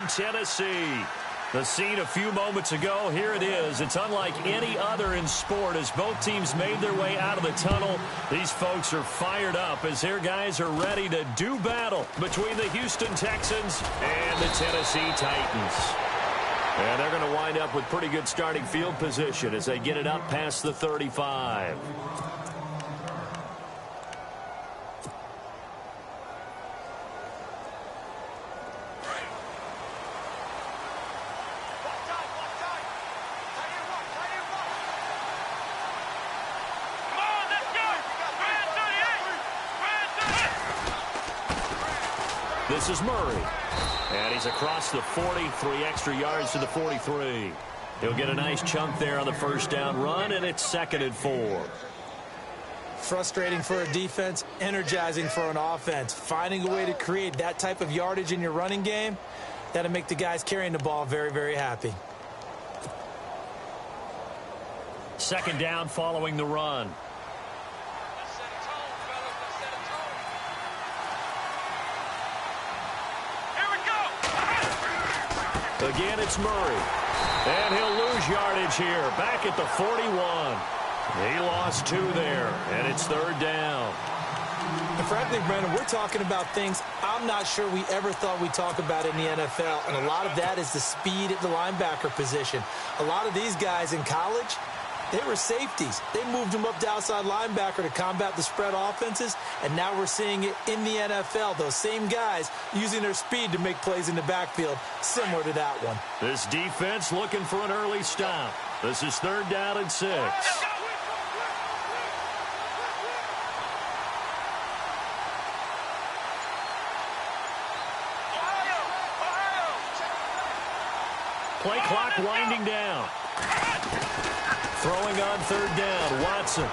Tennessee. The scene a few moments ago, here it is. It's unlike any other in sport as both teams made their way out of the tunnel. These folks are fired up as their guys are ready to do battle between the Houston Texans and the Tennessee Titans. And they're going to wind up with pretty good starting field position as they get it up past the 35. This is Murray. And he's across the 40, 3 extra yards to the 43. He'll get a nice chunk there on the first down run, and it's 2nd and 4. Frustrating for a defense, energizing for an offense. Finding a way to create that type of yardage in your running game, that'll make the guys carrying the ball very, very happy. 2nd down following the run. Again, it's Murray. And he'll lose yardage here. Back at the 41. He lost 2 there, and it's 3rd down. And frankly, Brendan, we're talking about things I'm not sure we ever thought we'd talk about in the NFL, and a lot of that is the speed at the linebacker position. A lot of these guys in college, they were safeties. They moved them up to outside linebacker to combat the spread offenses, and now we're seeing it in the NFL. Those same guys using their speed to make plays in the backfield, similar to that one. This defense looking for an early stop. This is 3rd down and 6. Play clock winding down. Throwing on 3rd down, Watson. And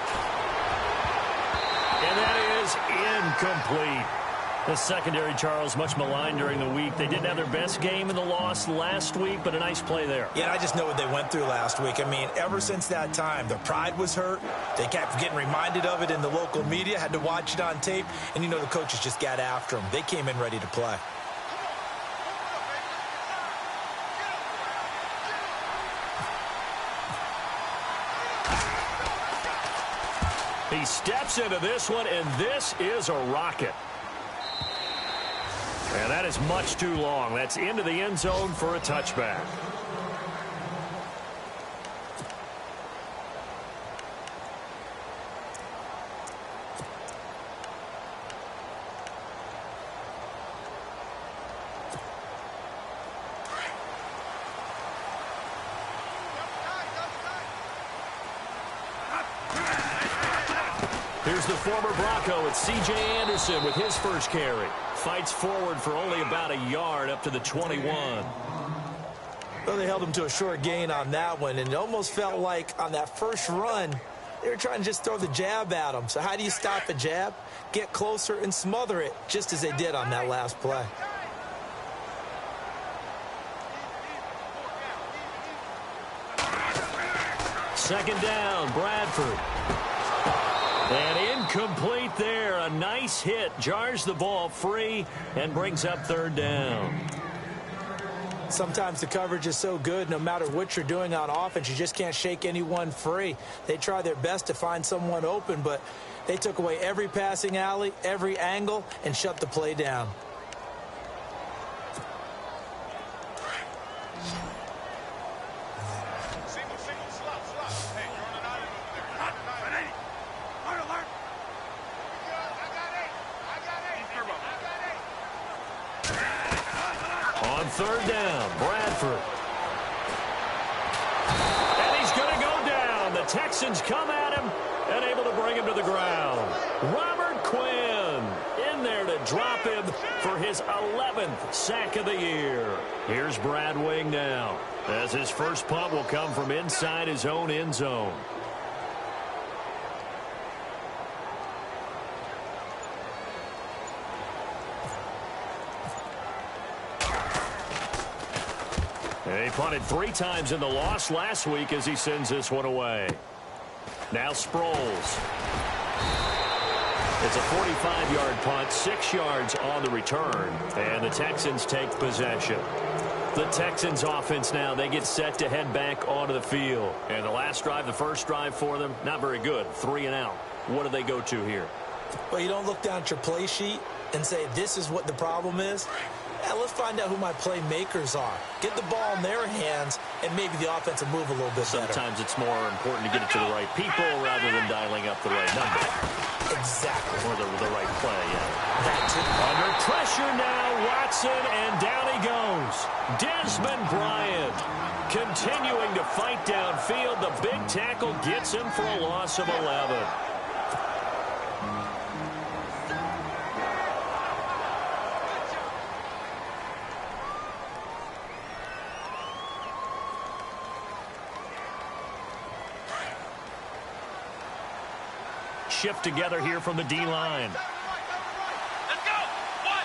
that is incomplete. The secondary, Charles, much maligned during the week. They didn't have their best game in the loss last week, but a nice play there. Yeah, I just know what they went through last week. I mean, ever since that time, their pride was hurt. They kept getting reminded of it in the local media, had to watch it on tape, and, you know, the coaches just got after them. They came in ready to play. He steps into this one, and this is a rocket. And that is much too long. That's into the end zone for a touchback. Here's the former Bronco. It's C.J. Anderson with his first carry. Fights forward for only about a yard up to the 21. Well, they held him to a short gain on that one, and it almost felt like on that first run, they were trying to just throw the jab at him. So how do you stop a jab? Get closer and smother it, just as they did on that last play. Second down, Bradford. And incomplete there. A nice hit. Jars the ball free and brings up 3rd down. Sometimes the coverage is so good, no matter what you're doing on offense, you just can't shake anyone free. They try their best to find someone open, but they took away every passing alley, every angle, and shut the play down. On 3rd down, Bradford. And he's going to go down. The Texans come at him and able to bring him to the ground. Robert Quinn in there to drop him for his 11th sack of the year. Here's Brad Wing now, as his first punt will come from inside his own end zone. He punted 3 times in the loss last week as he sends this one away. Now Sproles. It's a 45-yard punt, 6 yards on the return, and the Texans take possession. The Texans offense now, they get set to head back onto the field. And the last drive, the first drive for them, not very good. 3 and out. What do they go to here? Well, you don't look down at your play sheet and say, this is what the problem is. Yeah, let's find out who my playmakers are. Get the ball in their hands, and maybe the offense will move a little bit better. Sometimes it's more important to get it to the right people rather than dialing up the right number. Exactly. Or the right play, yeah. That too. Under pressure now, Watson, and down he goes. Desmond Bryant continuing to fight downfield. The big tackle gets him for a loss of 11. Shift together here from the D-line. Let's go. 1,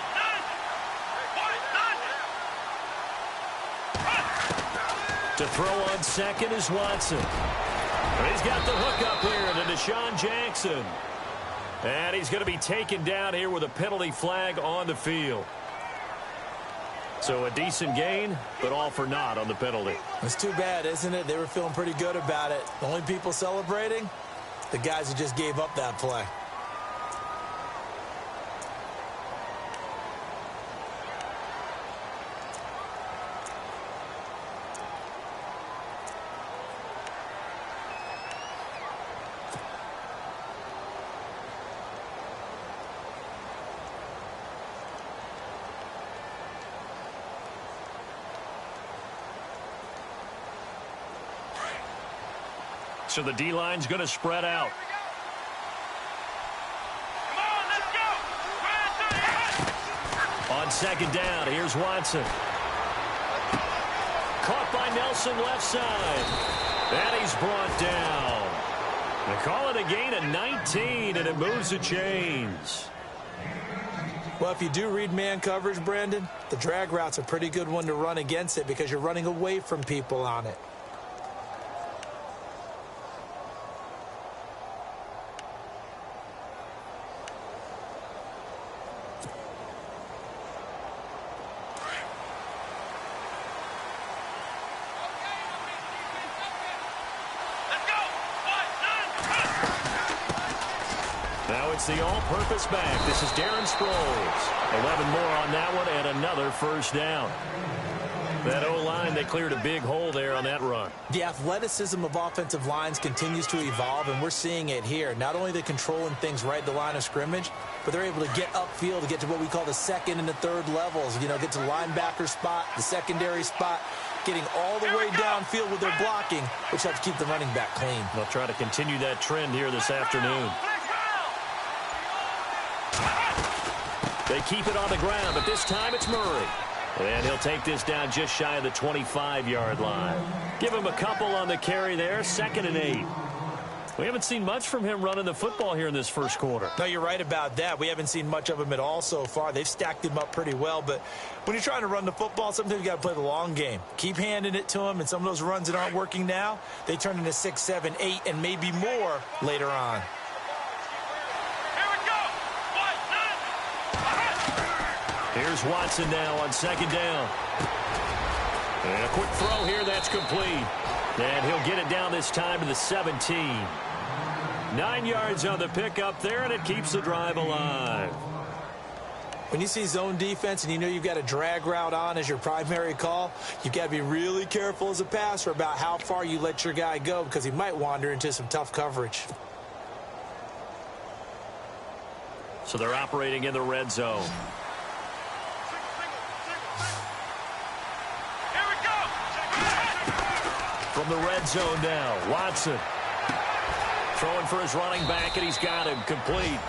9. To throw on second is Watson. And he's got the hook up here to Deshaun Jackson. And he's going to be taken down here with a penalty flag on the field. So a decent gain, but all for naught on the penalty. It's too bad, isn't it? They were feeling pretty good about it. The only people celebrating, the guys who just gave up that play. So the D-line's going to spread out. Come on, let's go. On second down, here's Watson. Caught by Nelson left side. And he's brought down. They call it a gain of 19, and it moves the chains. Well, if you do read man coverage, Brandon, the drag route's a pretty good one to run against it because you're running away from people on it. Now it's the all-purpose back. This is Darren Sproles. 11 more on that one and another first down. That O-line, they cleared a big hole there on that run. The athleticism of offensive lines continues to evolve, and we're seeing it here. Not only are they controlling things right at the line of scrimmage, but they're able to get upfield to get to what we call the second and the third levels. You know, get to the linebacker spot, the secondary spot, getting all the way downfield with their blocking, which helps keep the running back clean. They'll try to continue that trend here this afternoon. They keep it on the ground, but this time it's Murray. And he'll take this down just shy of the 25-yard line. Give him a couple on the carry there, 2nd and 8. We haven't seen much from him running the football here in this first quarter. No, you're right about that. We haven't seen much of him at all so far. They've stacked him up pretty well, but when you're trying to run the football, sometimes you got to play the long game. Keep handing it to him, and some of those runs that aren't working now, they turn into 6, 7, 8, and maybe more later on. Here's Watson now on 2nd down. And a quick throw here, that's complete. And he'll get it down this time to the 17. 9 yards on the pickup there, and it keeps the drive alive. When you see zone defense and you know you've got a drag route on as your primary call, you've got to be really careful as a passer about how far you let your guy go because he might wander into some tough coverage. So they're operating in the red zone. From the red zone now, Watson throwing for his running back, and he's got him complete.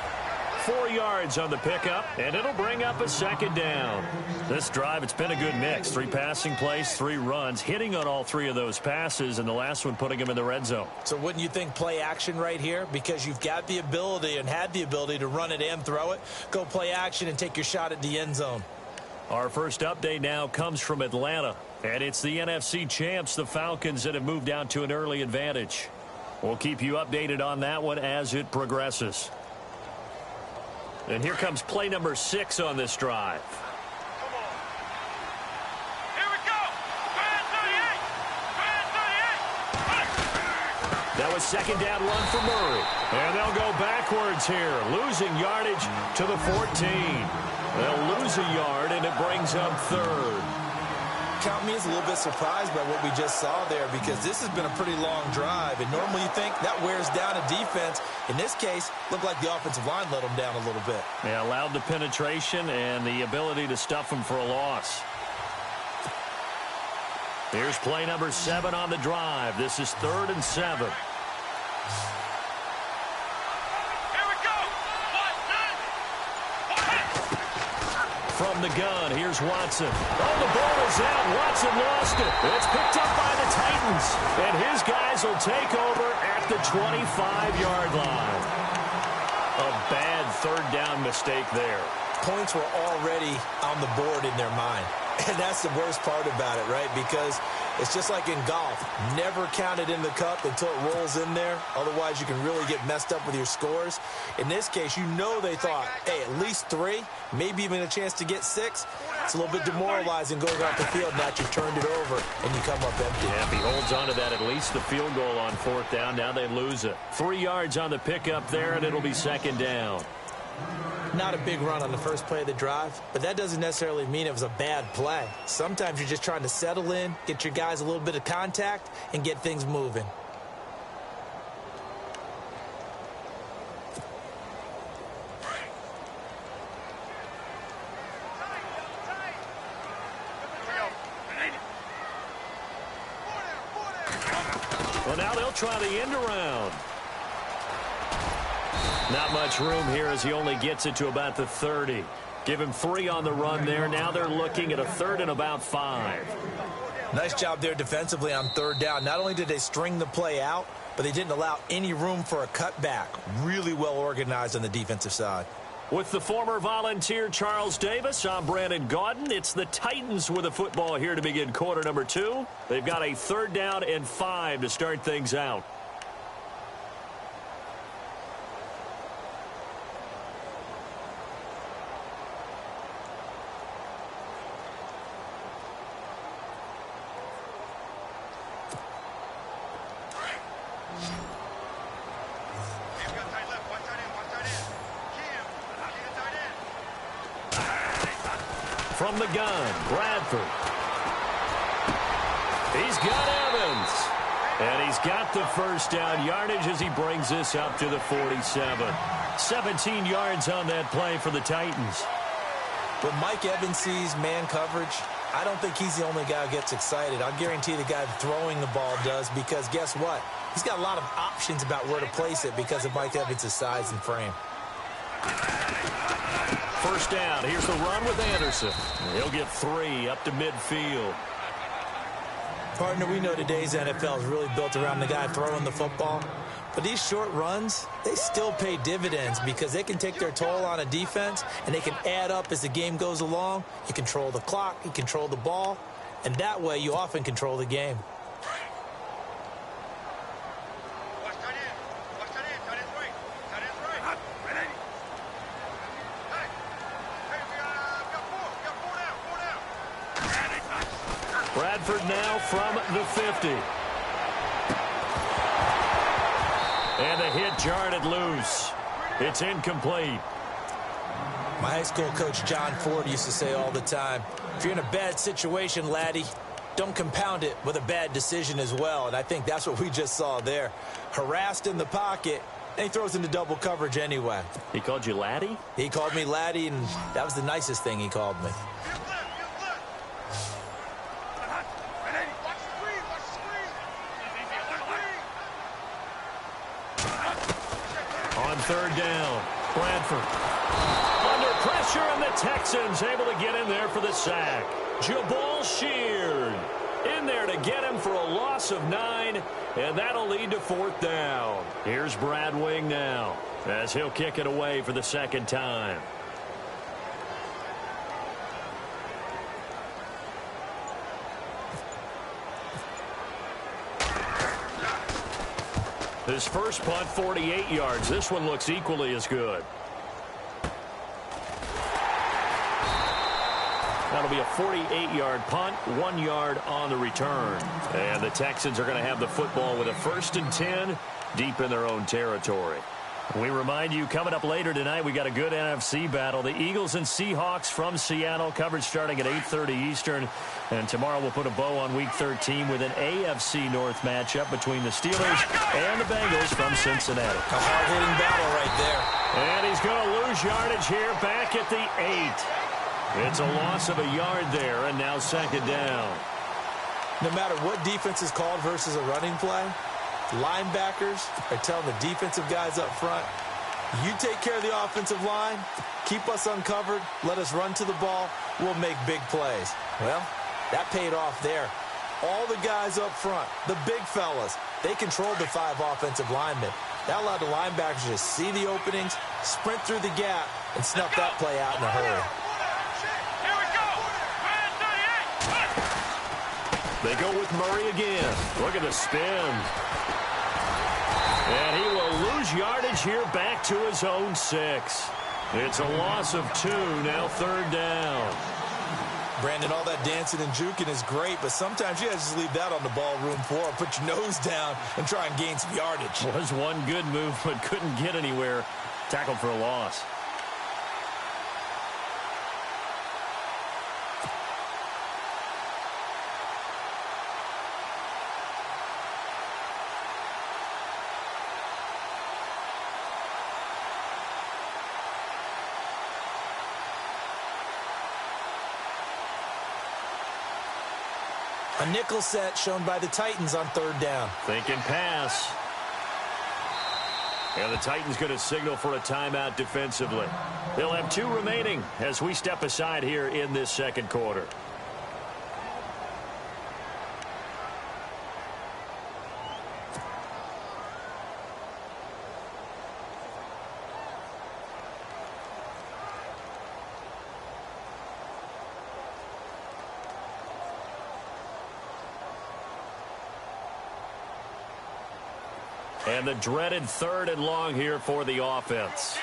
4 yards on the pickup, and it'll bring up a 2nd down. This drive, it's been a good mix. 3 passing plays, 3 runs, hitting on all 3 of those passes, and the last one putting him in the red zone. So wouldn't you think play action right here? Because you've got the ability and had the ability to run it and throw it. Go play action and take your shot at the end zone. Our first update now comes from Atlanta. And it's the NFC champs, the Falcons, that have moved out to an early advantage. We'll keep you updated on that one as it progresses. And here comes play number 6 on this drive. Here we go. Now a second down run for Murray. And they'll go backwards here, losing yardage to the 14. They'll lose a yard, and it brings up third. Count me as a little bit surprised by what we just saw there, because this has been a pretty long drive, and normally you think that wears down a defense. In this case, looked like the offensive line let them down a little bit. They allowed the penetration and the ability to stuff them for a loss. Here's play number 7 on the drive. This is 3rd and 7. From the gun, here's Watson. Oh, the ball is out. Watson lost it. It's picked up by the Titans. And his guys will take over at the 25-yard line. A bad third down mistake there. Points were already on the board in their mind. And that's the worst part about it, right? Because it's just like in golf. Never count it in the cup until it rolls in there. Otherwise, you can really get messed up with your scores. In this case, you know they thought, hey, at least 3, maybe even a chance to get 6. It's a little bit demoralizing going off the field. Now you've turned it over, and you come up empty. Yeah, if he holds on to that, at least the field goal on 4th down. Now they lose it. 3 yards on the pickup there, and it'll be 2nd down. Not a big run on the first play of the drive, but that doesn't necessarily mean it was a bad play. Sometimes you're just trying to settle in, get your guys a little bit of contact, and get things moving. Well, now they'll try the end around. Not much room here as he only gets it to about the 30. Give him 3 on the run there. Now they're looking at a 3rd and about 5. Nice job there defensively on 3rd down. Not only did they string the play out, but they didn't allow any room for a cutback. Really well organized on the defensive side. With the former Volunteer Charles Davis, I'm Brandon Gaudin. It's the Titans with the football here to begin quarter number 2. They've got a 3rd down and 5 to start things out. From the gun, Bradford. He's got Evans. And he's got the 1st down yardage as he brings this up to the 47. 17 yards on that play for the Titans. When Mike Evans sees man coverage, I don't think he's the only guy who gets excited. I'll guarantee the guy throwing the ball does, because guess what? He's got a lot of options about where to place it because of Mike Evans' size and frame. 1st down. Here's the run with Anderson. He'll get 3 up to midfield. Partner, we know today's NFL is really built around the guy throwing the football. But these short runs, they still pay dividends because they can take their toll on a defense, and they can add up as the game goes along. You control the clock, you control the ball, and that way you often control the game. Bradford now from the 50. And the hit jarred it loose. It's incomplete. My high school coach John Ford used to say all the time, if you're in a bad situation, laddie, don't compound it with a bad decision as well. And I think that's what we just saw there. Harassed in the pocket, and he throws into double coverage anyway. He called you laddie? He called me laddie, and that was the nicest thing he called me. On 3rd down, Bradford. Under pressure, and the Texans able to get in there for the sack. Jabal Sheard in there to get him for a loss of 9, and that'll lead to 4th down. Here's Brad Wing now as he'll kick it away for the 2nd time. His first punt, 48 yards. This one looks equally as good. That'll be a 48-yard punt, 1 yard on the return. And the Texans are going to have the football with a 1st and 10 deep in their own territory. We remind you, coming up later tonight, we got a good NFC battle. The Eagles and Seahawks from Seattle, coverage starting at 8:30 Eastern. And tomorrow we'll put a bow on Week 13 with an AFC North matchup between the Steelers and the Bengals from Cincinnati. A hard-hitting battle right there. And he's going to lose yardage here back at the 8. It's a loss of a yard there, and now 2nd down. No matter what defense is called versus a running play, linebackers are telling the defensive guys up front, you take care of the offensive line, keep us uncovered, let us run to the ball, we'll make big plays. Well, that paid off there. All the guys up front, the big fellas, they controlled the 5 offensive linemen. That allowed the linebackers to see the openings, sprint through the gap, and snuff that play out in a hurry. Here we go. They go with Murray again. Look at the spin. And he will lose yardage here back to his own 6. It's a loss of 2, now 3rd down. Brandon, all that dancing and juking is great, but sometimes you guys just leave that on the ballroom floor. Put your nose down and try and gain some yardage. Was one good move, but couldn't get anywhere. Tackled for a loss. A nickel set shown by the Titans on 3rd down. Thinking pass. And the Titans going to signal for a timeout defensively. They'll have 2 remaining as we step aside here in this 2nd quarter. And the dreaded 3rd and long here for the offense.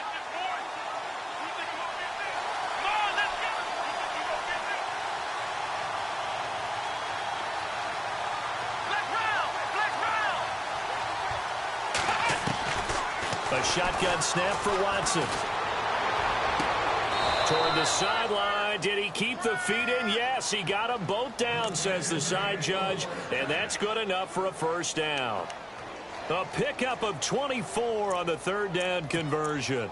A shotgun snap for Watson. Toward the sideline. Did he keep the feet in? Yes, he got them both down, says the side judge. And that's good enough for a 1st down. A pickup of 24 on the 3rd down conversion.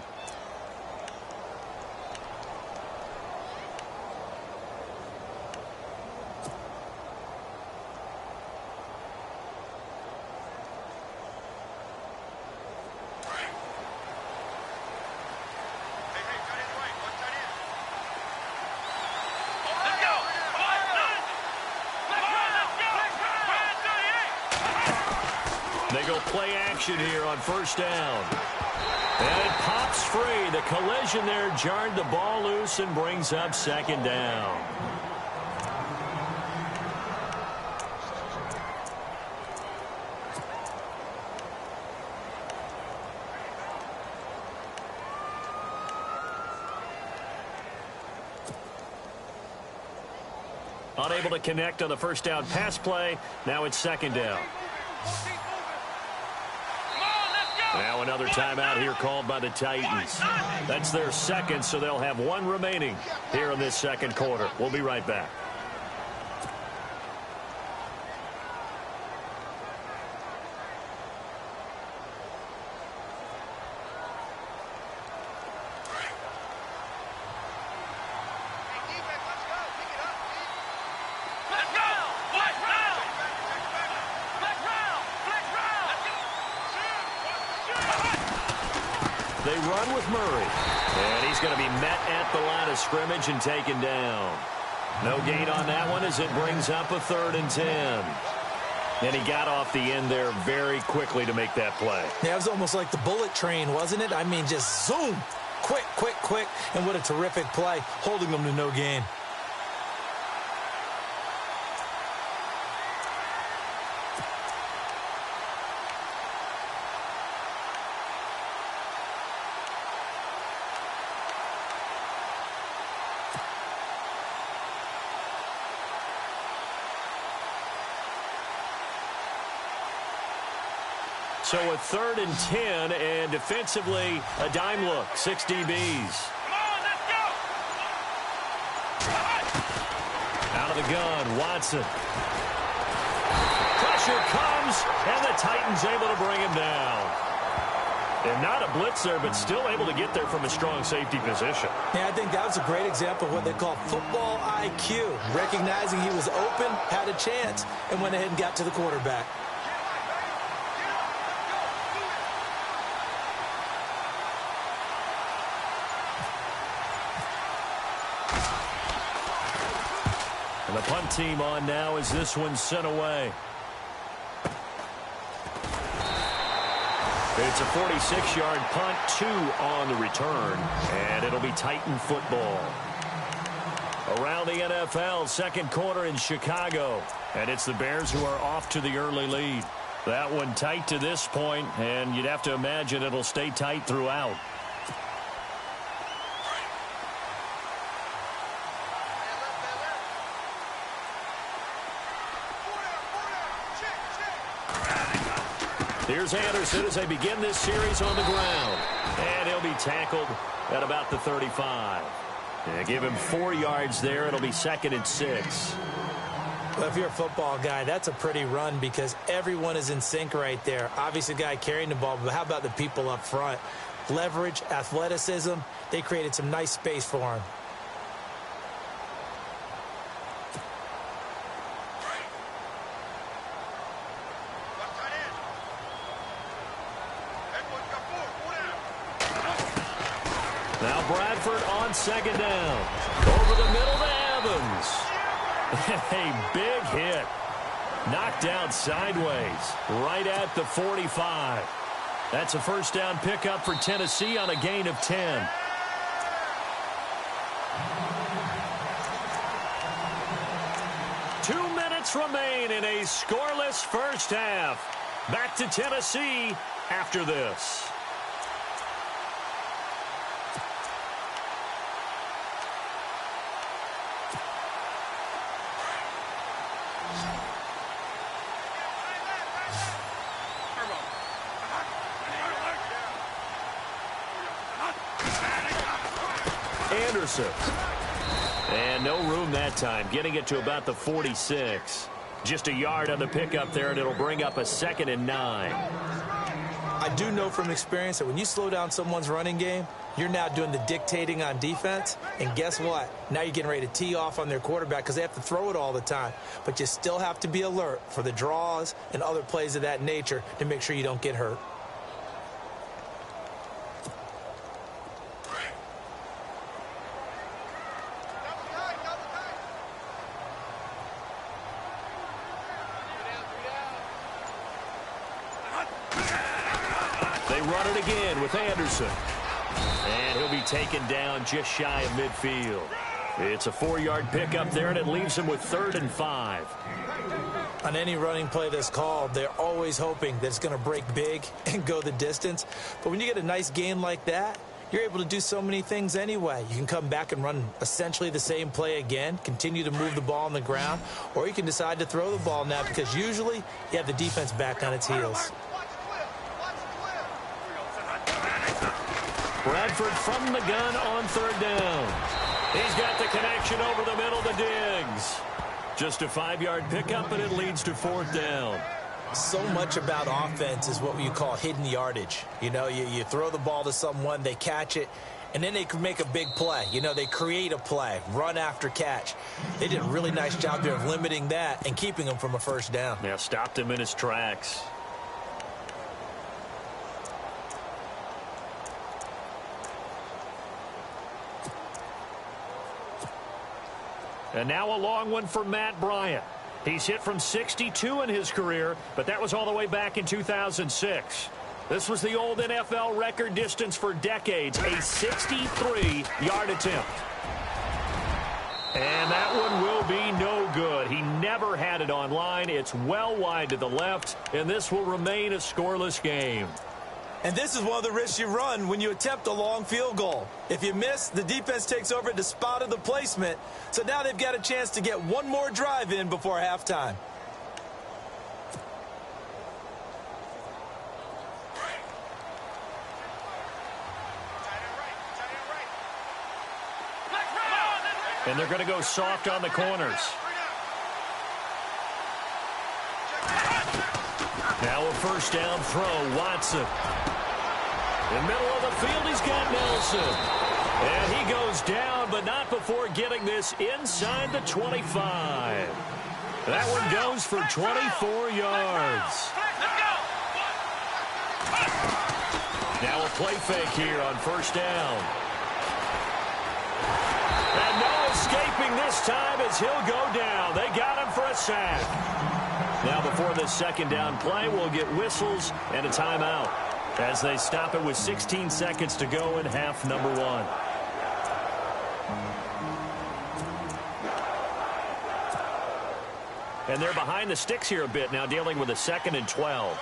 They go play action here on 1st down. And it pops free. The collision there jarred the ball loose and brings up 2nd down. Unable to connect on the 1st down pass play. Now it's 2nd down. Now another timeout here called by the Titans. That's their 2nd, so they'll have 1 remaining here in this 2nd quarter. We'll be right back. They run with Murray. And he's going to be met at the line of scrimmage and taken down. No gain on that one as it brings up a 3rd and 10. And he got off the end there very quickly to make that play. Yeah, it was almost like the bullet train, wasn't it? I mean, just zoom. Quick, quick, quick. And what a terrific play, holding them to no gain. So a 3rd and 10, and defensively, a dime look, 6 DBs. Come on, let's go. Out of the gun, Watson. Pressure comes, and the Titans able to bring him down. And not a blitzer, but still able to get there from a strong safety position. Yeah, I think that was a great example of what they call football IQ. Recognizing he was open, had a chance, and went ahead and got to the quarterback. And the punt team on now as this one's sent away. It's a 46-yard punt, 2 on the return, and it'll be Titan football. Around the NFL, second quarter in Chicago, and it's the Bears who are off to the early lead. That one tight to this point, and you'd have to imagine it'll stay tight throughout. Here's Anderson as they begin this series on the ground. And he'll be tackled at about the 35. Yeah, give him 4 yards there. It'll be 2nd and 6. Well, if you're a football guy, that's a pretty run because everyone is in sync right there. Obviously, the guy carrying the ball, but how about the people up front? Leverage, athleticism, they created some nice space for him. Now Bradford on 2nd down. Over the middle to Evans. A big hit. Knocked out sideways. Right at the 45. That's a 1st down pickup for Tennessee on a gain of 10. Two minutes remain in a scoreless first half. Back to Tennessee after this. Anderson. And no room that time, getting it to about the 46. Just a yard on the pickup there, and it'll bring up a 2nd and 9. I do know from experience that when you slow down someone's running game, you're now doing the dictating on defense. And guess what? Now you're getting ready to tee off on their quarterback because they have to throw it all the time. But you still have to be alert for the draws and other plays of that nature to make sure you don't get hurt. They run it again with Anderson. And he'll be taken down just shy of midfield. It's a 4-yard pickup there, and it leaves him with 3rd and 5. On any running play that's called, they're always hoping that it's going to break big and go the distance. But when you get a nice gain like that, you're able to do so many things anyway. You can come back and run essentially the same play again, continue to move the ball on the ground, or you can decide to throw the ball now because usually you have the defense back on its heels. Bradford from the gun on 3rd down. He's got the connection over the middle to Diggs. Just a 5-yard pickup, and it leads to 4th down. So much about offense is what you call hidden yardage. You know, you throw the ball to someone, they catch it, and then they can make a big play. You know, they create a play, run after catch. They did a really nice job there of limiting that and keeping him from a 1st down. Yeah, stopped him in his tracks. And now a long one for Matt Bryant. He's hit from 62 in his career, but that was all the way back in 2006. This was the old NFL record distance for decades, a 63-yard attempt. And that one will be no good. He never had it on line. It's well wide to the left, and this will remain a scoreless game. And this is one of the risks you run when you attempt a long field goal. If you miss, the defense takes over at the spot of the placement. So now they've got a chance to get one more drive in before halftime. And they're going to go soft on the corners. Now a first down throw, Watson. In the middle of the field, he's got Nelson. And he goes down, but not before getting this inside the 25. That one goes for 24 yards. Now a play fake here on first down. And no escaping this time as he'll go down. They got him for a sack. Now before this second down play, we'll get whistles and a timeout as they stop it with 16 seconds to go in half number one. And they're behind the sticks here a bit now, dealing with a 2nd and 12.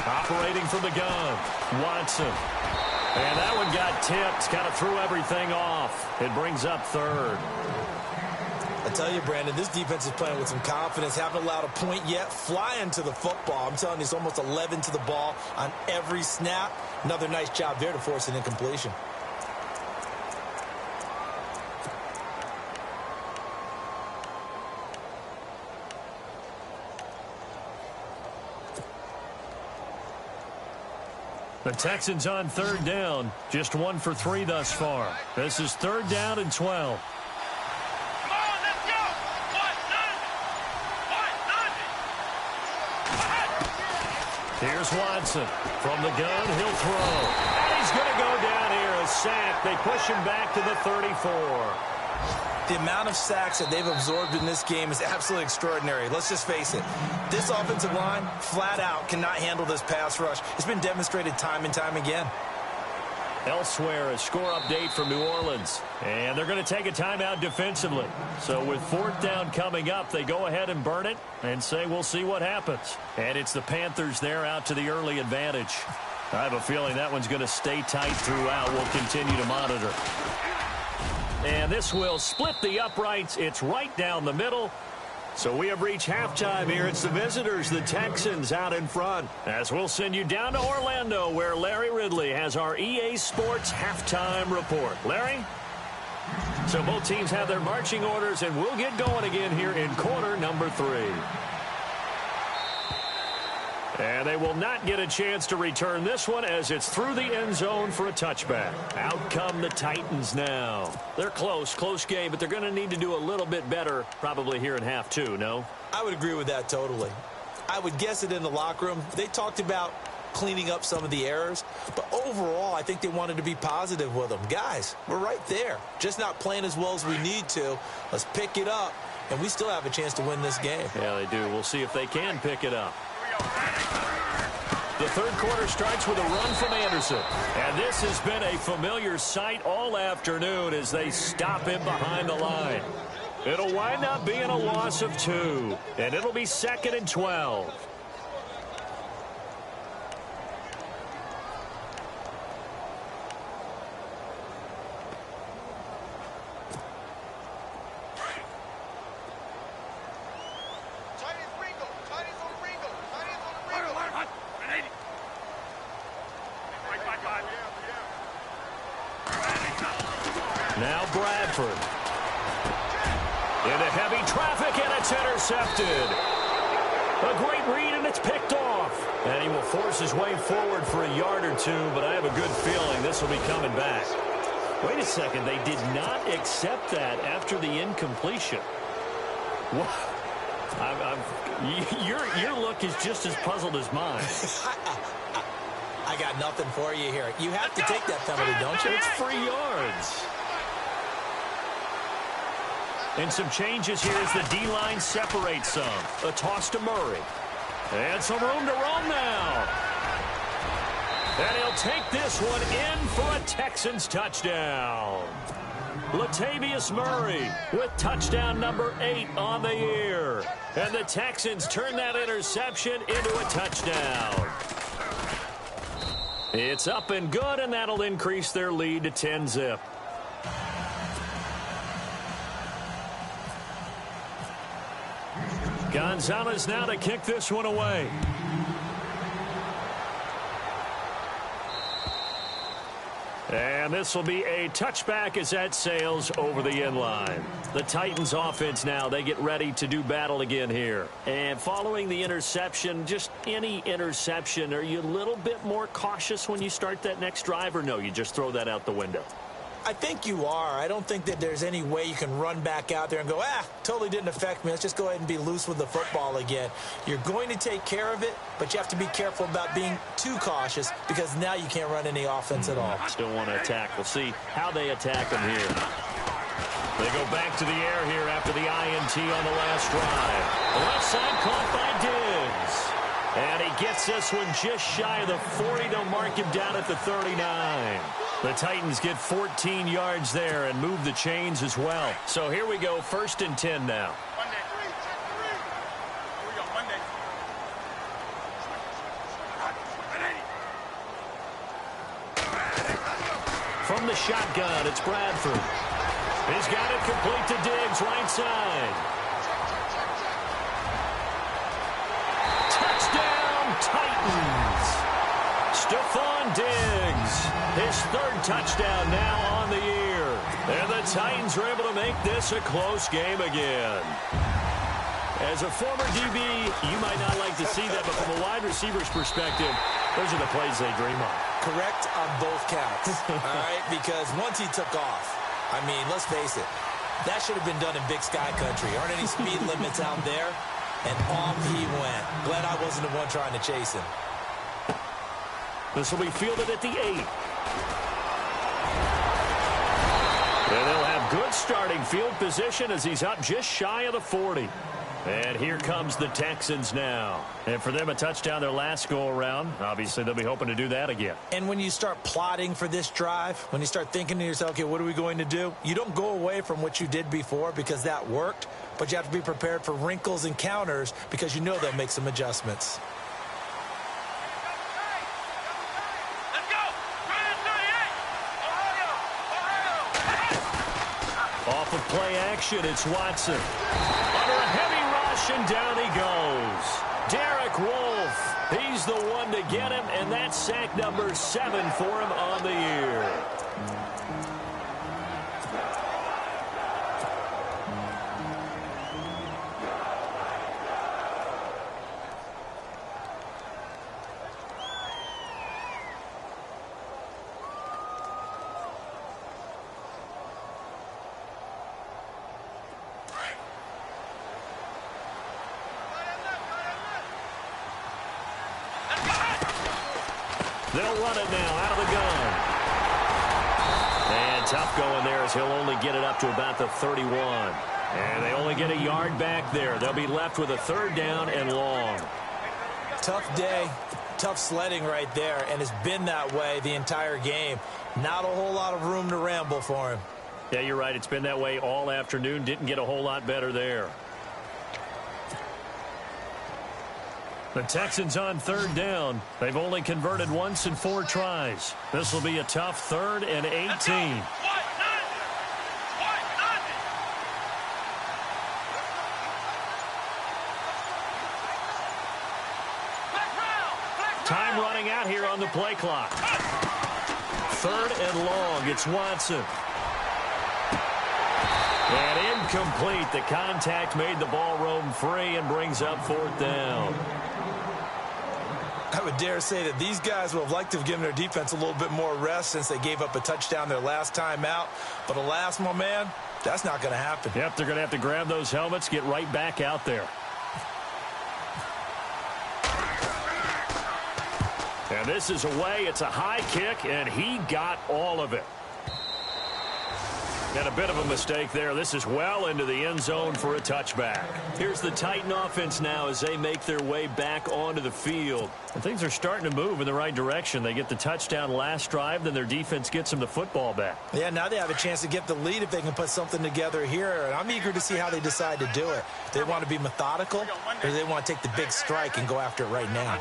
Operating from the gun, Watson. And that one got tipped, kind of threw everything off. It brings up 3rd. I tell you, Brandon, this defense is playing with some confidence. Haven't allowed a point yet. Flying to the football. I'm telling you, it's almost 11 to the ball on every snap. Another nice job there to force an incompletion. The Texans on 3rd down. Just 1 for 3 thus far. This is 3rd down and 12. Here's Watson. From the gun, he'll throw. And he's going to go down here. A sack. They push him back to the 34. The amount of sacks that they've absorbed in this game is absolutely extraordinary. Let's just face it. This offensive line, flat out, cannot handle this pass rush. It's been demonstrated time and time again. Elsewhere, a score update from New Orleans. And they're going to take a timeout defensively. So with 4th down coming up, they go ahead and burn it and say we'll see what happens. And it's the Panthers there out to the early advantage. I have a feeling that one's going to stay tight throughout. We'll continue to monitor. And this will split the uprights. It's right down the middle. So we have reached halftime here. It's the visitors, the Texans, out in front. As we'll send you down to Orlando, where Larry Ridley has our EA Sports halftime report. Larry? So both teams have their marching orders, and we'll get going again here in quarter number 3. And they will not get a chance to return this one as it's through the end zone for a touchback. Out come the Titans now. They're close game, but they're going to need to do a little bit better probably here in half 2, no? I would agree with that totally. I would guess it in the locker room. They talked about cleaning up some of the errors, but overall I think they wanted to be positive with them. Guys, we're right there. Just not playing as well as we need to. Let's pick it up, and we still have a chance to win this game. Yeah, they do. We'll see if they can pick it up. The third quarter starts with a run from Anderson. And this has been a familiar sight all afternoon as they stop him behind the line. It'll wind up being a loss of 2. And it'll be 2nd and 12. Now Bradford. Into heavy traffic, and it's intercepted. A great read, and it's picked off. And he will force his way forward for a yard or 2, but I have a good feeling this will be coming back. Wait a second, they did not accept that after the incompletion. What? Your look is just as puzzled as mine. I got nothing for you here. You have to take that penalty, don't you? It's 3 yards. And some changes here as the D-line separates some. A toss to Murray. And some room to roam now. And he'll take this one in for a Texans touchdown. Latavius Murray with touchdown number 8 on the year. And the Texans turn that interception into a touchdown. It's up and good, and that'll increase their lead to 10-zip. Gonzalez now to kick this one away. And this will be a touchback as that sails over the end line. The Titans offense now, they get ready to do battle again here. And following the interception, just any interception, are you a little bit more cautious when you start that next drive, or no, you just throw that out the window? I think you are. I don't think that there's any way you can run back out there and go, totally didn't affect me. Let's just go ahead and be loose with the football again. You're going to take care of it, but you have to be careful about being too cautious because now you can't run any offense at all. Still want to attack. We'll see how they attack them here. They go back to the air here after the INT on the last drive. The left side caught by Diggs. And he gets this one just shy of the 40 to mark him down at the 39. The Titans get 14 yards there and move the chains as well. So here we go, 1st and 10 now. Monday. Here we go, Monday. From the shotgun, it's Bradford. He's got it complete to Diggs, right side. Touchdown, Titans. Stephon Diggs, his 3rd touchdown now on the year. And the Titans are able to make this a close game again. As a former DB, you might not like to see that, but from a wide receiver's perspective, those are the plays they dream of. Correct on both counts, all right? Because once he took off, I mean, let's face it, that should have been done in Big Sky Country. Aren't any speed limits out there? And off he went. Glad I wasn't the one trying to chase him. This will be fielded at the 8. And they'll have good starting field position as he's up just shy of the 40. And here comes the Texans now. And for them, a touchdown their last go-around. Obviously, they'll be hoping to do that again. And when you start plotting for this drive, when you start thinking to yourself, okay, what are we going to do? You don't go away from what you did before because that worked, but you have to be prepared for wrinkles and counters because you know they'll make some adjustments. Let's go. 38. Off of play action, it's Watson. Under a heavy rush, and down he goes. Derek Wolfe, he's the one to get him, and that's sack number 7 for him on the year. They'll run it now out of the gun. And tough going there as he'll only get it up to about the 31. And they only get a yard back there. They'll be left with a 3rd down and long. Tough day, tough sledding right there, and it's been that way the entire game. Not a whole lot of room to ramble for him. Yeah, you're right. It's been that way all afternoon. Didn't get a whole lot better there. The Texans on 3rd down. They've only converted once in 4 tries. This will be a tough 3rd and 18. Time running out here on the play clock. 3rd and long. It's Watson. And incomplete. The contact made the ball roam free and brings up 4th down. I would dare say that these guys would have liked to have given their defense a little bit more rest since they gave up a touchdown their last time out. But alas, my man, that's not going to happen. Yep, they're going to have to grab those helmets, get right back out there. And this is away. It's a high kick, and he got all of it. And a bit of a mistake there. This is well into the end zone for a touchback. Here's the Titan offense now as they make their way back onto the field. And things are starting to move in the right direction. They get the touchdown last drive, then their defense gets them the football back. Yeah, now they have a chance to get the lead if they can put something together here. And I'm eager to see how they decide to do it. Do they want to be methodical, or do they want to take the big strike and go after it right now?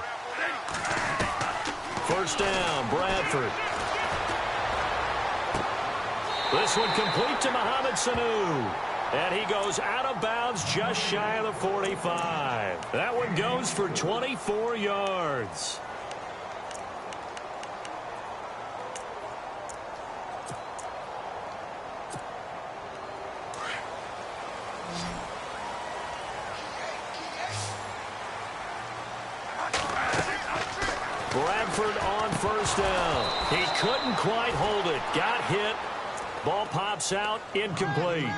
1st down, Bradford. This one complete to Mohamed Sanu. And he goes out of bounds just shy of the 45. That one goes for 24 yards. Bradford on first down. He couldn't quite hold it. Got hit. Ball pops out. Incomplete.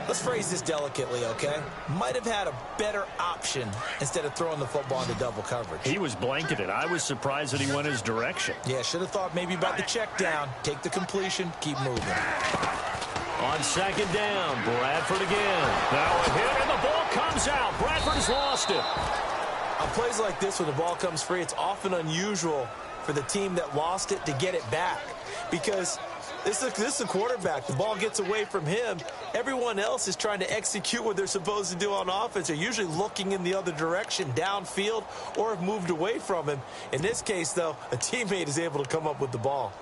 Let's phrase this delicately, okay? Might have had a better option instead of throwing the football into double coverage. He was blanketed. I was surprised that he went his direction. Yeah, should have thought maybe about the check down. Take the completion. Keep moving. On second down, Bradford again. Now a hit, and the ball comes out. Bradford has lost it. On plays like this, when the ball comes free, it's often unusual for the team that lost it to get it back. Because this is a quarterback. The ball gets away from him. Everyone else is trying to execute what they're supposed to do on offense. They're usually looking in the other direction, downfield, or have moved away from him. In this case, though, a teammate is able to come up with the ball.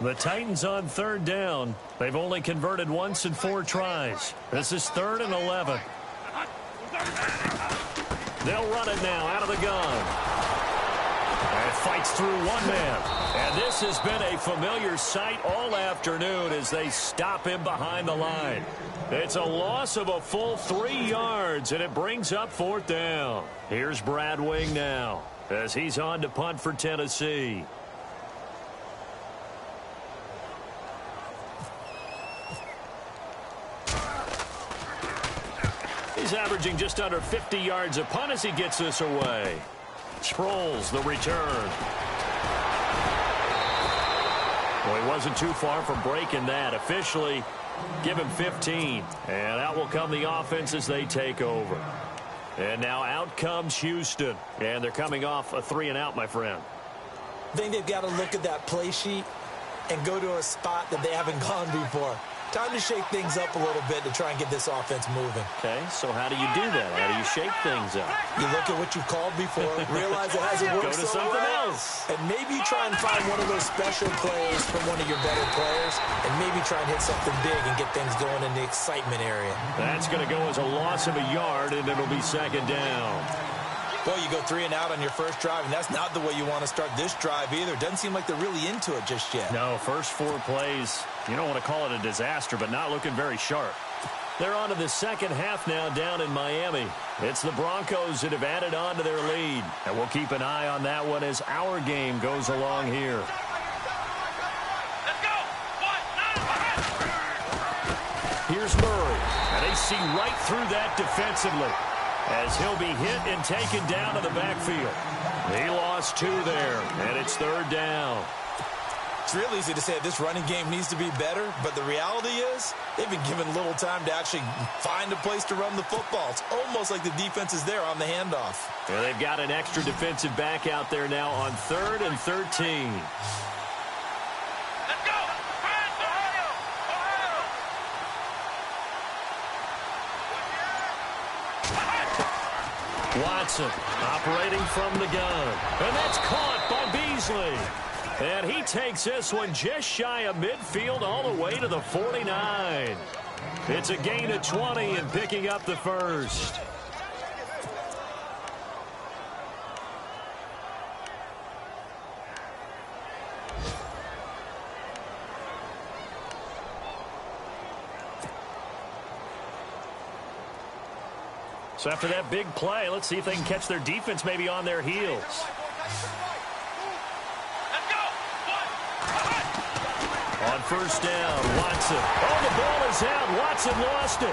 The Titans on third down. They've only converted once in 4 tries. This is 3rd and 11. They'll run it now out of the gun. And fights through one man. And this has been a familiar sight all afternoon as they stop him behind the line. It's a loss of a full 3 yards, and it brings up 4th down. Here's Brad Wing now as he's on to punt for Tennessee. He's averaging just under 50 yards a punt as he gets this away. Sproles, the return. Well, he wasn't too far from breaking that. Officially, give him 15. And out will come the offense as they take over. And now out comes Houston. And they're coming off a 3-and-out, my friend. I think they've got to look at that play sheet and go to a spot that they haven't gone before. Time to shake things up a little bit to try and get this offense moving. Okay, so how do you do that? How do you shake things up? You look at what you've called before, realize it hasn't worked Go to so something well, else. and maybe try and find one of those special plays from one of your better players, and maybe try and hit something big and get things going in the excitement area. That's going to go as a loss of a yard, and it'll be 2nd down. Boy, you go 3-and-out on your first drive, and that's not the way you want to start this drive either. Doesn't seem like they're really into it just yet. No, first 4 plays, you don't want to call it a disaster, but not looking very sharp. They're on to the second half now down in Miami. It's the Broncos that have added on to their lead, and we'll keep an eye on that one as our game goes along here. Let's go. 1, 9, Here's Murray, and they see right through that defensively, as he'll be hit and taken down to the backfield. He lost 2 there, and it's 3rd down. It's real easy to say this running game needs to be better, but the reality is they've been given little time to actually find a place to run the football. It's almost like the defense is there on the handoff. Yeah, they've got an extra defensive back out there now on 3rd and 13. Let's go. Watson operating from the gun. And that's caught by Beasley. And he takes this one just shy of midfield all the way to the 49. It's a gain of 20 and picking up the first. So after that big play, let's see if they can catch their defense maybe on their heels. Let's go. 1. On first down, Watson. Oh, the ball is out. Watson lost it.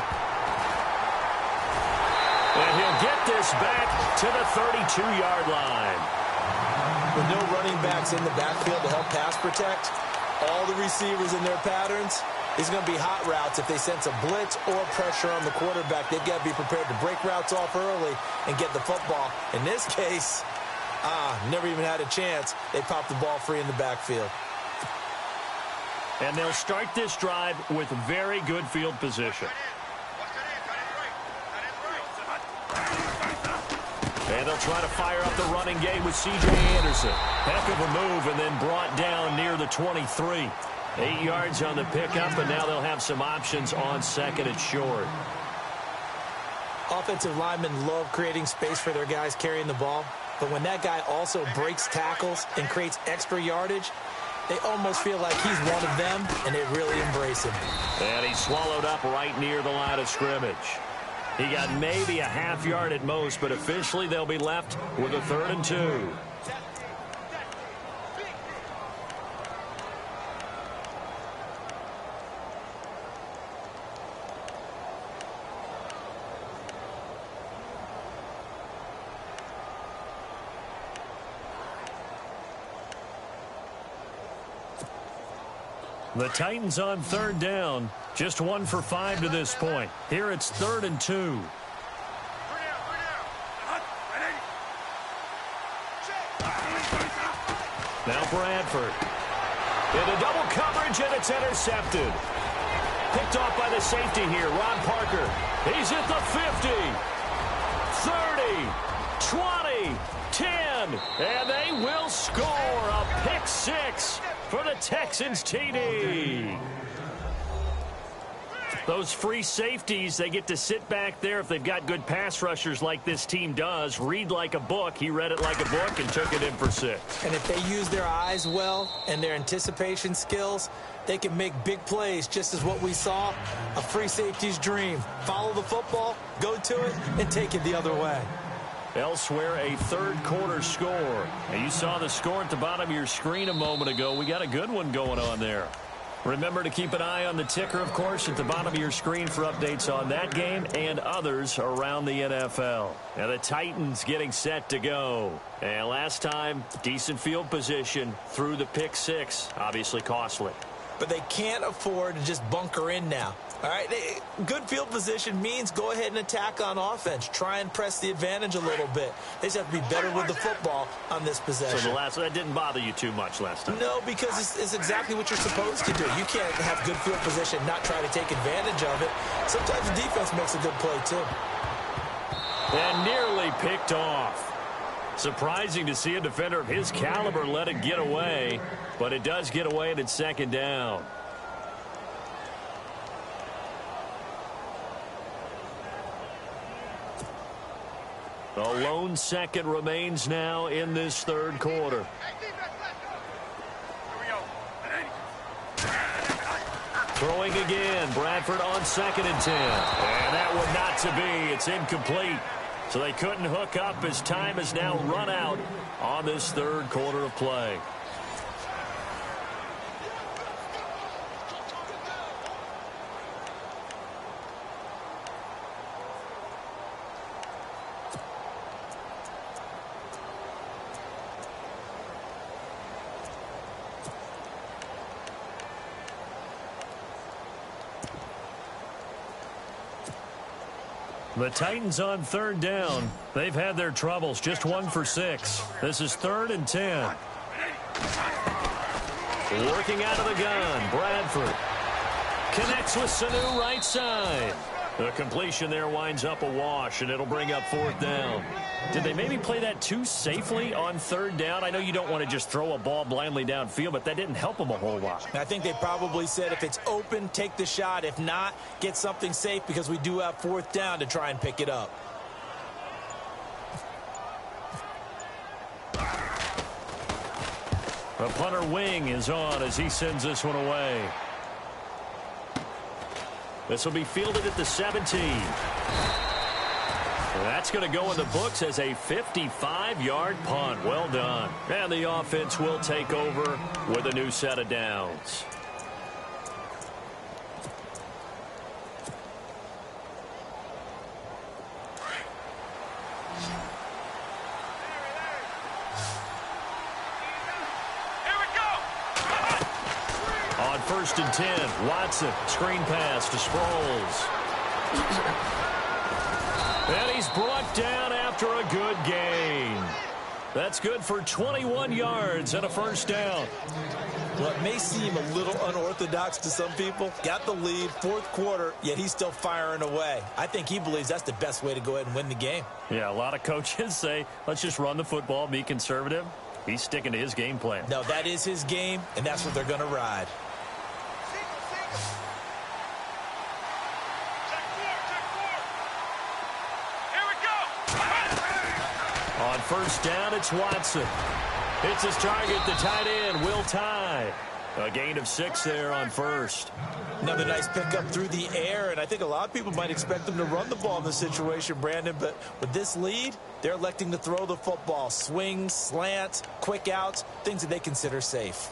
And he'll get this back to the 32-yard line. With no running backs in the backfield to help pass protect, all the receivers in their patterns, it's going to be hot routes. If they sense a blitz or pressure on the quarterback, they've got to be prepared to break routes off early and get the football. In this case, never even had a chance. They popped the ball free in the backfield. And they'll start this drive with very good field position. And they'll try to fire up the running game with C.J. Anderson. Heck of a move, and then brought down near the 23. 8 yards on the pickup, and now they'll have some options on second and short. Offensive linemen love creating space for their guys carrying the ball, but when that guy also breaks tackles and creates extra yardage, they almost feel like he's one of them, and they really embrace him. And he's swallowed up right near the line of scrimmage. He got maybe a half yard at most, but officially they'll be left with a 3rd and 2. The Titans on 3rd down. Just 1 for 5 to this point. Here it's 3rd and 2. Now Bradford. Into double coverage, and it's intercepted. Picked off by the safety here, Ron Parker. He's at the 50, 30, 20, 10, and they will score a pick 6 for the Texans TD. Those free safeties, they get to sit back there if they've got good pass rushers like this team does. Read like a book. He read it like a book and took it in for 6. And if they use their eyes well and their anticipation skills, they can make big plays, just as what we saw, a free safety's dream. Follow the football, go to it, and take it the other way. Elsewhere, a 3rd quarter score. And you saw the score at the bottom of your screen a moment ago. We got a good one going on there. Remember to keep an eye on the ticker, of course, at the bottom of your screen for updates on that game and others around the NFL. Now the Titans getting set to go. And last time, decent field position through the pick 6. Obviously costly. But they can't afford to just bunker in now. All right, good field position means go ahead and attack on offense. Try and press the advantage a little bit. They just have to be better with the football on this possession. So that didn't bother you too much last time? No, because it's exactly what you're supposed to do. You can't have good field position and not try to take advantage of it. Sometimes the defense makes a good play, too. And nearly picked off. Surprising to see a defender of his caliber let it get away, but it does get away and it's 2nd down. A lone second remains now in this 3rd quarter. Throwing again. Bradford on 2nd and 10. And that one not to be. It's incomplete. So they couldn't hook up as time has now run out on this 3rd quarter of play. The Titans on 3rd down. They've had their troubles. Just 1 for 6. This is 3rd and 10. Working out of the gun. Bradford connects with Sanu right side. The completion there winds up a wash, and it'll bring up 4th down. Did they maybe play that too safely on 3rd down? I know you don't want to just throw a ball blindly downfield, but that didn't help them a whole lot. I think they probably said if it's open, take the shot. If not, get something safe because we do have 4th down to try and pick it up. The punter wing is on as he sends this one away. This will be fielded at the 17. That's going to go in the books as a 55-yard punt. Well done. And the offense will take over with a new set of downs. On 1st and 10, Watson, screen pass to Sproles. And he's brought down after a good gain. That's good for 21 yards and a first down. Well, it may seem a little unorthodox to some people. Got the lead, fourth quarter, yet he's still firing away. I think he believes that's the best way to go ahead and win the game. Yeah, a lot of coaches say, let's just run the football, be conservative. He's sticking to his game plan. No, that is his game, and that's what they're going to ride. On first down, it's Watson. Hits his target, the tight end, Will Tye. A gain of 6 there on first. Another nice pickup through the air, and I think a lot of people might expect them to run the ball in this situation, Brandon, but with this lead, they're electing to throw the football. Swings, slants, quick outs, things that they consider safe.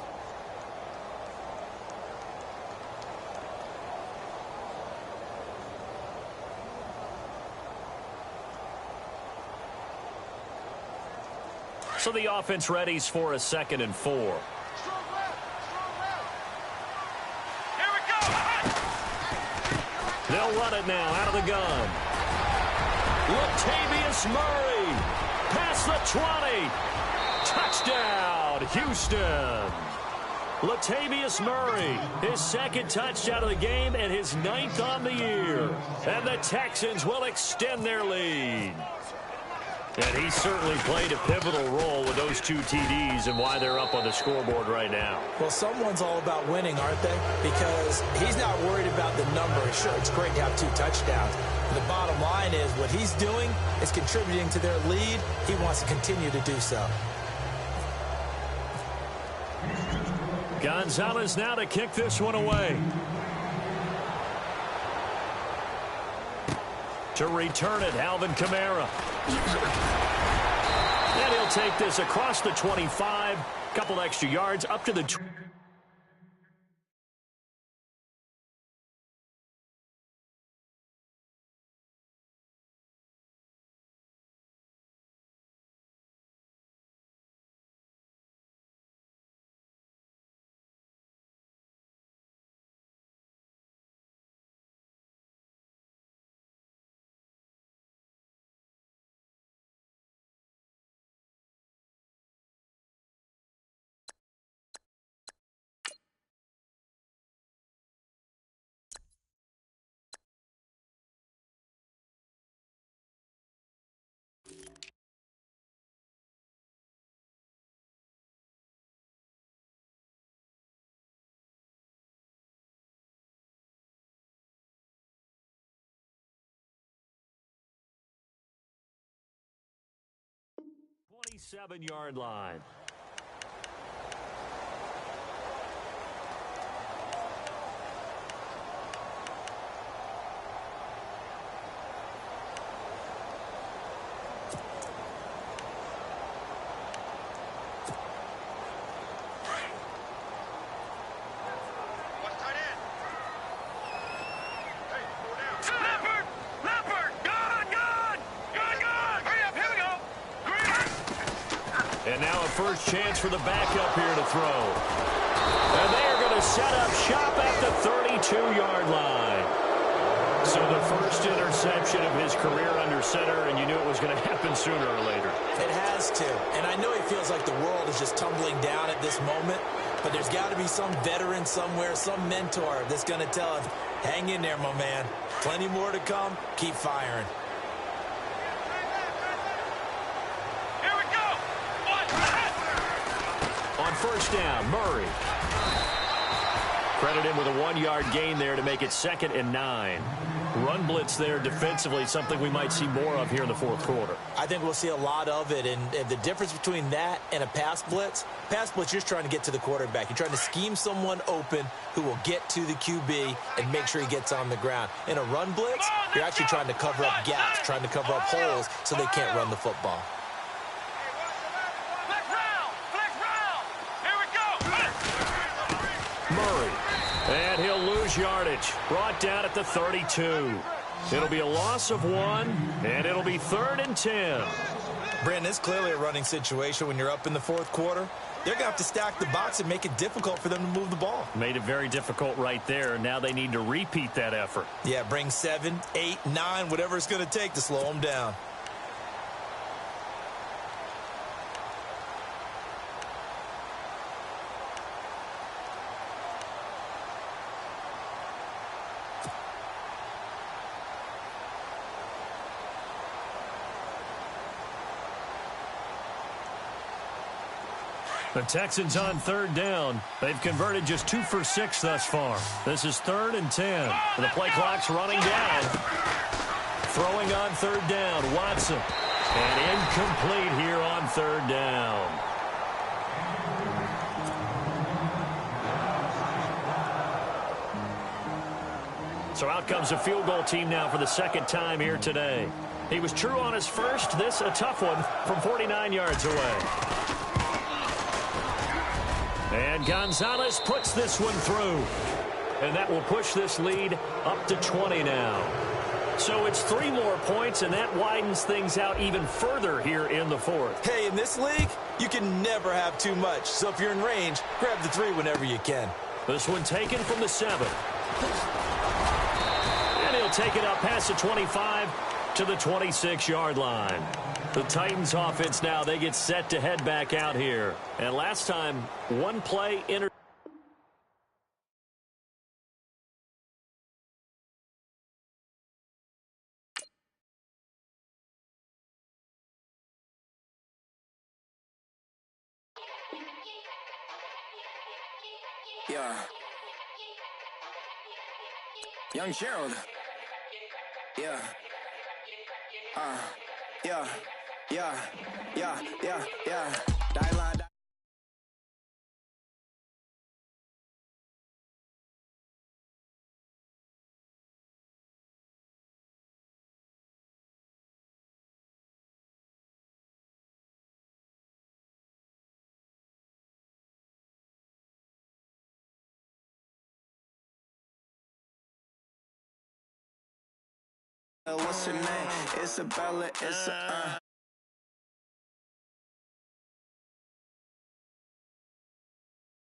So the offense readies for a 2nd and 4. Here we go. They'll run it now out of the gun. Latavius Murray past the 20. Touchdown, Houston. Latavius Murray, his 2nd touchdown of the game and his 9th on the year. And the Texans will extend their lead. And he certainly played a pivotal role with those 2 TDs and why they're up on the scoreboard right now. Well, someone's all about winning, aren't they? Because he's not worried about the number. Sure, it's great to have 2 touchdowns. But the bottom line is what he's doing is contributing to their lead. He wants to continue to do so. Gonzalez now to kick this one away. To return it, Alvin Kamara. And he'll take this across the 25. Couple extra yards up to the 20. Seven-yard line. And now a first chance for the backup here to throw. And they are going to set up shop at the 32-yard line. So the first interception of his career under center, and you knew it was going to happen sooner or later. It has to. And I know he feels like the world is just tumbling down at this moment, but there's got to be some veteran somewhere, some mentor that's going to tell him, hang in there, my man. Plenty more to come. Keep firing. On first down, Murray. Credit him with a 1-yard gain there to make it 2nd and 9. Run blitz there defensively, something we might see more of here in the fourth quarter. I think we'll see a lot of it, and the difference between that and a pass blitz, you're just trying to get to the quarterback. You're trying to scheme someone open who will get to the QB and make sure he gets on the ground. In a run blitz, you're actually trying to cover up gaps, trying to cover up holes so they can't run the football. Murray, and he'll lose yardage. Brought down at the 32. It'll be a loss of 1, and it'll be 3rd and 10. Brandon, it's clearly a running situation when you're up in the fourth quarter. They're going to have to stack the box and make it difficult for them to move the ball. Made it very difficult right there. Now they need to repeat that effort. Yeah, bring 7, 8, 9, whatever it's going to take to slow them down. The Texans on third down. They've converted just 2 for 6 thus far. This is 3rd and 10. The play clock's running down. Throwing on third down, Watson. And incomplete here on third down. So out comes a field goal team now for the second time here today. He was true on his first. This a tough one from 49 yards away. And Gonzalez puts this one through. And that will push this lead up to 20 now. So it's 3 more points, and that widens things out even further here in the fourth. Hey, in this league, you can never have too much. So if you're in range, grab the 3 whenever you can. This one taken from the 7. And he'll take it up past the 25 to the 26-yard line. The Titans offense now, they get set to head back out here. And last time, one play inter. Yeah. Young Gerald. Yeah. Yeah. Die line. What's your name? Isabella,